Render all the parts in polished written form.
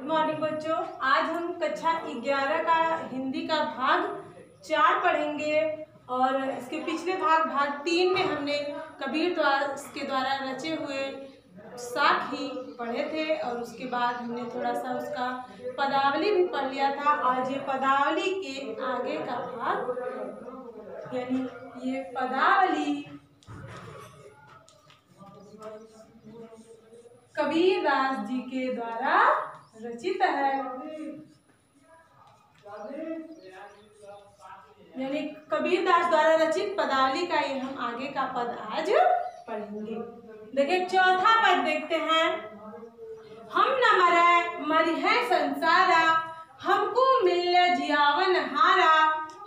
Morning बच्चों, आज हम कक्षा 11 का हिंदी का भाग 4 पढ़ेंगे। और इसके पिछले भाग 3 में हमने कबीर के द्वारा रचे हुए साखी पढ़े थे और उसके बाद हमने थोड़ा सा उसका पदावली भी पढ़ लिया था। आज ये पदावली के आगे का भाग, यानी ये पदावली कबीर दास जी के द्वारा रचित है, यानी कबीर दास द्वारा रचित पदावली का ये हम आगे का पद आज पढ़ेंगे। देखिए चौथा पद देखते हैं। हम न मरै मरिहै संसारा, हमको मिल जियावन हारा।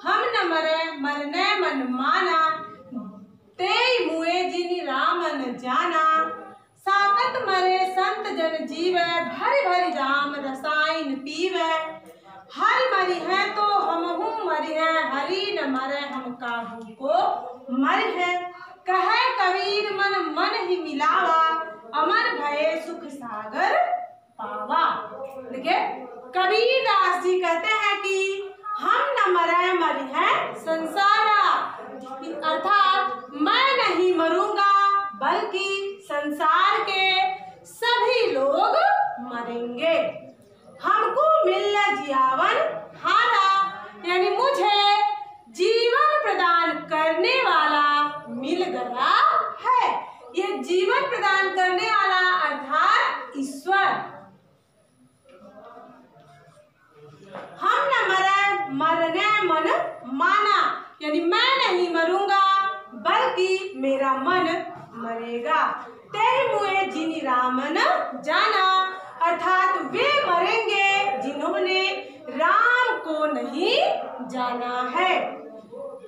हम न मरै मरने मन माना, तेई मुए जिनि राम न जाना। साकत मरे संत जन जीवै, भरि भरि राम रसायन पीवै। हरि मरि है तो हमहु मरि है, हरि न मरे हम काहू को मरि है। कहे कबीर मन मन ही मिलावा, अमर भये सुख सागर पावा। देखिए कबीर दास जी कहते हैं कि हम न मरे मरि है संसारा, अर्थात मैं नहीं मरूंगा बल्कि संसार के सभी लोग मरेंगे। हमको मिल जियावन हारा, यानी मुझे जीवन प्रदान करने वाला मिल गया है। ये जीवन प्रदान करने वाला अर्थात ईश्वर। हम न मरे मरने मन माना, यानी मैं नहीं मरूंगा बल्कि मेरा मन मरेगा। तेहि मुए जिनि राम न जाना, अर्थात वे मरेंगे जिन्होंने राम को नहीं जाना है।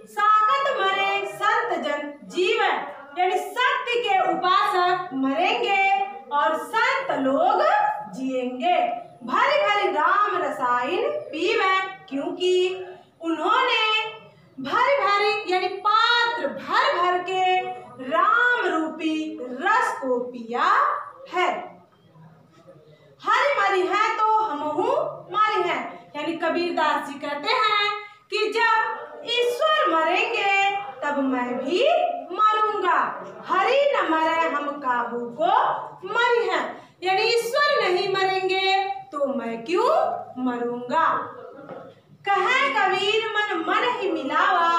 साकत मरे संत जन जीवै, यानी सत्य के उपासक मरेंगे और संत लोग जिएंगे। भरि भरि राम रसायन पीवै, क्योंकि उन्होंने भरि भरि यानी पात्र भर भर के राम रूपी रस को पिया है। हरि मरि है तो हमहु मरि है, यानी कबीर दास जी कहते हैं कि जब ईश्वर मरेंगे तब मैं भी मरूंगा। हरि न मरे हम काहू को मरि है, यानी ईश्वर नहीं मरेंगे तो मैं क्यों मरूंगा। कहे कबीर मन मन ही मिलावा,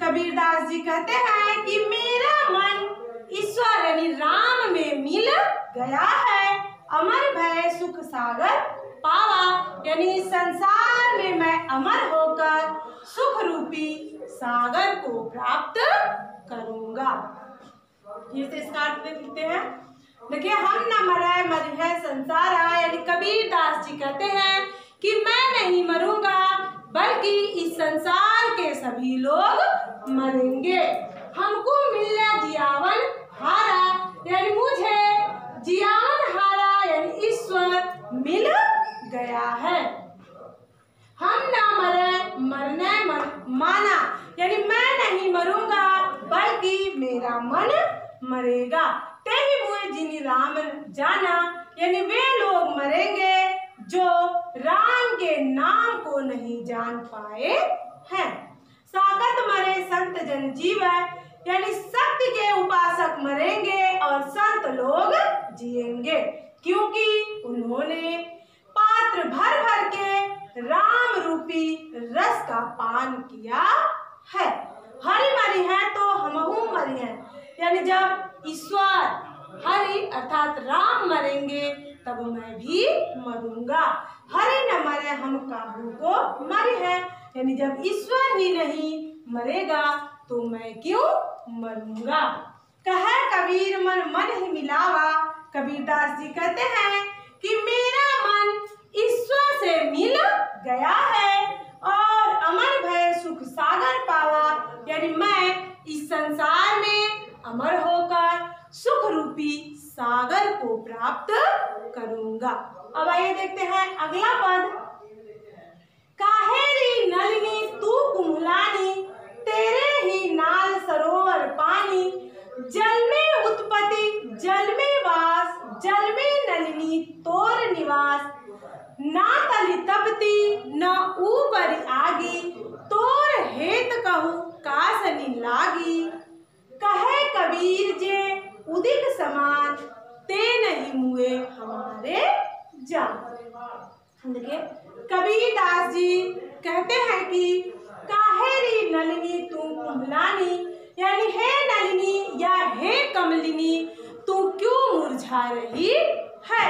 कबीर दास जी कहते हैं कि मेरा मन ईश्वर यानी राम में मिल गया है। अमर भय सुख सागर पावा, यानी संसार में मैं अमर होकर सुख रूपी सागर को प्राप्त करूंगा। ये से इसका अर्थ लिखते हैं। देखिए हम न मरै मरिहै संसारा, यानी कबीर दास जी कहते हैं कि मैं नहीं मरूंगा बल्कि इस संसार के सभी लोग मरेंगे। हमको मिला जियावन हारा, यानी मुझे जियावन हारा यानी ईश्वर मिल गया है। हम न मरे मरने मन माना, यानी मैं नहीं मरूंगा बल्कि मेरा मन मरेगा। तेहि मुए जिनि राम जाना, यानी वे लोग मरेंगे जो राम के नाम को नहीं जान पाए हैं। साकत मरे संत जन जीवै, यानी सत्य के उपासक मरेंगे और संत लोग जिएंगे, क्योंकि उन्होंने पात्र भर भर के राम रूपी रस का पान किया है। हरि मरि है तो हमहु मरि है, यानी जब ईश्वर हरि अर्थात राम मरेंगे तब मैं भी मरूंगा। हरि न मरे हम काहू को मरि है, यानी जब ईश्वर ही नहीं मरेगा तो मैं क्यों मरूंगा। कहे कबीर मन मन ही मिलावा, कबीर दास जी कहते हैं कि मेरा मन ईश्वर से मिल गया है और अमर भय सुख सागर पावा, यानी मैं इस संसार में अमर होकर सुख रूपी सागर को प्राप्त करूंगा। अब आइए देखते हैं अगला पद। काहेरी नलिनी तू कुम्हलानी, तेरे ही नाल सरोवर पानी। जल में उत्पत्ति जल में वास, जल में नलिनी तोर निवास। ना तली तपती न ऊपर आगी, तोर हेत कहूँ कासनी लागी। कहे कबीर जे उदित समान, ते नहीं मुए हमारे जान। देखिए कबीर दास जी कहते हैं कि काहेरी नलिनी तू कुम्भलानी, यानी हे नलिनी या हे कमलिनी तू क्यों मुरझा रही है।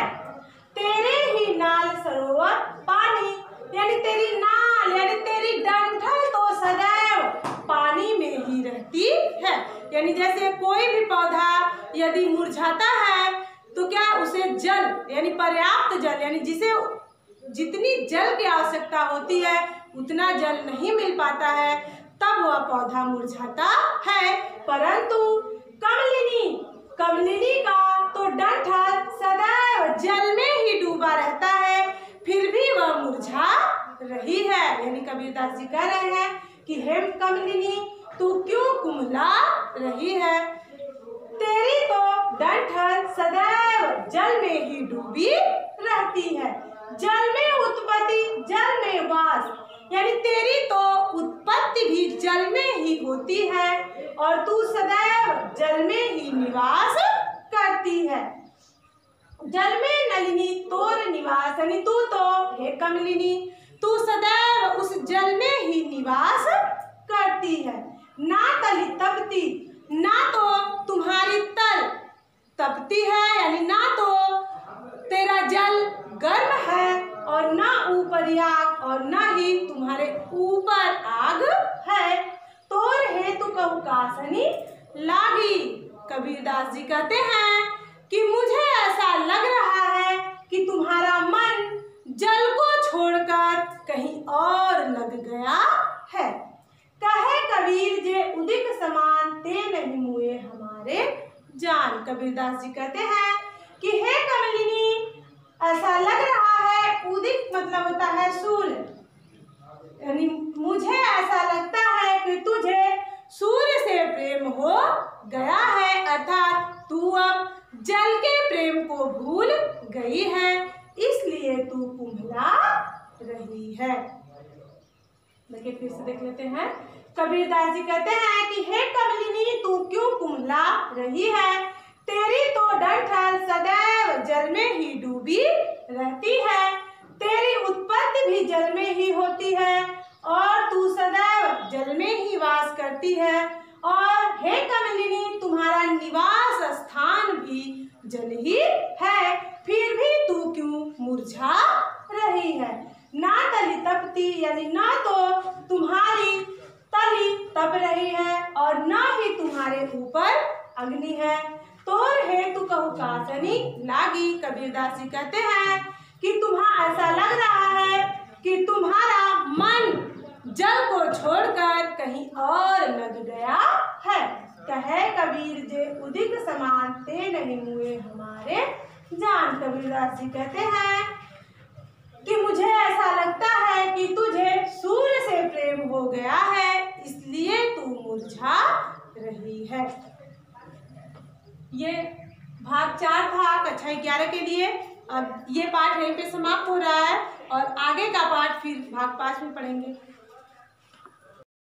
तेरे ही नाल सरोवर पानी, यानी तेरी नाल यानी तेरी डंठल तो सदैव पानी में ही रहती है। यानी जैसे कोई भी पौधा यदि मुरझाता है तो क्या उसे जल यानी पर्याप्त जल यानी जिसे जितनी जल की आवश्यकता होती है उतना जल नहीं मिल पाता है, तब वह पौधा मुरझाता है। परंतु कमलिनी का तो डंठल सदैव जल में ही डूबा रहता है, फिर भी वह मुरझा रही है। यानी कबीरदास जी कह रहे हैं कि हे कमलिनी तू क्यों कुम्हला रही है। तेरी तो डंठल सदैव जल में ही डूबी रहती है। जल में उत्पत्ति जल में वास, यानी तेरी तो उत्पत्ति भी जल में ही होती है और तू सदैव जल में ही निवास करती है। जल में नलिनी तोर निवास, यानी तू तो हे कमलिनी तू सदैव उस जल में ही निवास करती है। ना तली तपती, ना तो तुम्हारी तल तपती है, यानी ना तो तेरा जल गर्म है और ना ऊपर आग और ना ही तुम्हारे ऊपर आग है। तोर हेतु कहूँ कासनी लागी। कबीरदास जी कहते हैं कि मुझे ऐसा लग रहा है कि तुम्हारा मन जल को छोड़कर कहीं और लग गया है। कहे कबीर जे उदित समान, ते नहीं मुए हमारे जान। कबीरदास जी कहते हैं कि हे कमलिनी ऐसा लग रहा है, उदित मतलब होता है सूर्य, यानी मुझे ऐसा लगता है कि तुझे सूर्य से प्रेम हो गया है, अर्थात तू अब जल के प्रेम को भूल गई है, इसलिए तू कुम्हला रही है। देखिए फिर से देख लेते हैं। कबीरदास जी कहते हैं कि हे कमलिनी तू क्यों कुम्हला रही है। तेरी तो डंठल सदैव जल में ही डूबी रहती है, तेरी उत्पत्ति भी जल में ही होती है और तू सदैव जल में ही वास करती है, और हे कमलिनी तुम्हारा निवास स्थान भी जल ही है, फिर भी तू क्यों मुरझा रही है। ना तली तपती, यानी ना तो तुम्हारी तली तप रही है और ना ही तुम्हारे ऊपर अग्नि है। तोर हेतु कहूँ कासनी लागी। कबीरदास जी कहते हैं कि तुम्हारा ऐसा लग रहा है कि तुम्हारा मन जल को छोड़कर कहीं और लग गया है। कहे कबीर जे उदित समान, ते नहीं मुए हमारे जान। कबीरदास जी कहते हैं कि मुझे ऐसा लगता है कि तुझे सूर्य से प्रेम हो गया है, इसलिए तू मुरझा रही है। ये भाग 4 था कक्षा 11 के लिए। अब ये पाठ यहीं पे समाप्त हो रहा है और आगे का पाठ फिर भाग 5 में पढ़ेंगे।